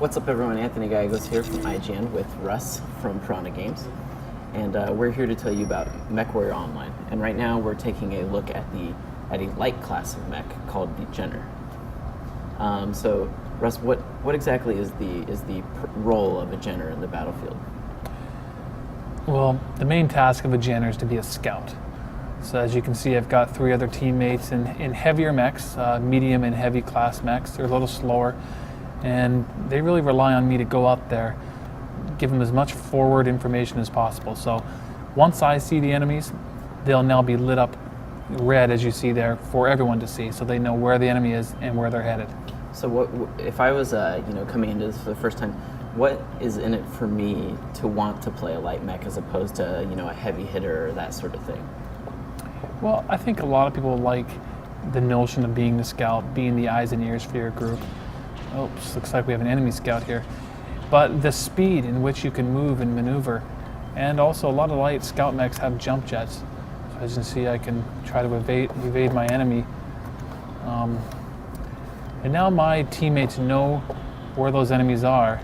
What's up, everyone? Anthony Gallegos here from IGN with Russ from Piranha Games, and we're here to tell you about MechWarrior Online. And right now, we're taking a look at a light class of mech called the Jenner. So, Russ, what exactly is the role of a Jenner in the battlefield? Well, the main task of a Jenner is to be a scout. So as you can see, I've got 3 other teammates in heavier mechs, medium and heavy class mechs. They're a little slower, and they really rely on me to go out there, give them as much forward information as possible. So once I see the enemies, they'll now be lit up red, as you see there, for everyone to see, so they know where the enemy is and where they're headed. So what if I was coming into this for the first time? What is in it for me to want to play a light mech as opposed to a heavy hitter or that sort of thing? Well, I think a lot of people like the notion of being the scout, being the eyes and ears for your group. Oops, looks like we have an enemy scout here. But the speed in which you can move and maneuver, and also a lot of light scout mechs have jump jets. So as you can see, I can try to evade my enemy. And now my teammates know where those enemies are.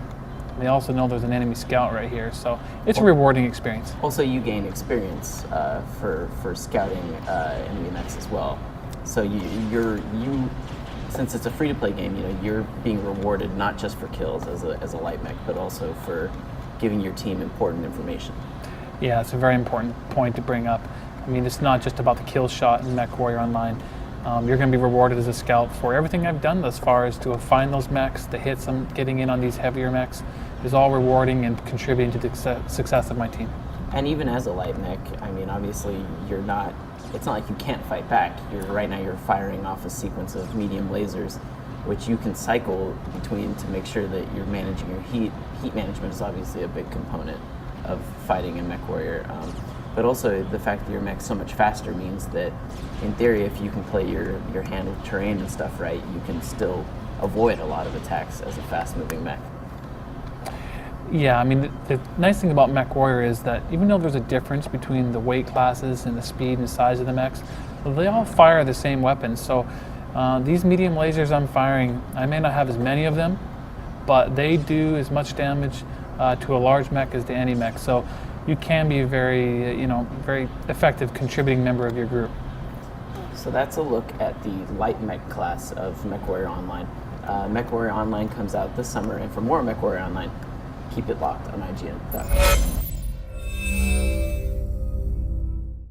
They also know there's an enemy scout right here, so it's a rewarding experience. Also, you gain experience for scouting enemy mechs as well. So since it's a free-to-play game, you're being rewarded not just for kills as a light mech, but also for giving your team important information. Yeah, it's a very important point to bring up. I mean, it's not just about the kill shot in MechWarrior Online. You're going to be rewarded as a scout for everything I've done thus far, is to find those mechs, the hits I'm getting in on these heavier mechs is all rewarding and contributing to the success of my team. And even as a light mech, I mean, obviously it's not like you can't fight back. Right now you're firing off a sequence of medium lasers, which you can cycle between to make sure that you're managing your heat. Heat management is obviously a big component of fighting in MechWarrior. But also the fact that your mech's so much faster means that, in theory, if you can play your hand with terrain and stuff right, you can still avoid a lot of attacks as a fast-moving mech. Yeah, I mean, the nice thing about MechWarrior is that even though there's a difference between the weight classes and the speed and size of the mechs, they all fire the same weapons. So these medium lasers I'm firing, I may not have as many of them, but they do as much damage to a large mech as to any mech. So you can be a very effective contributing member of your group. So that's a look at the light mech class of MechWarrior Online. MechWarrior Online comes out this summer, and for more MechWarrior Online, keep it locked on IGN.com.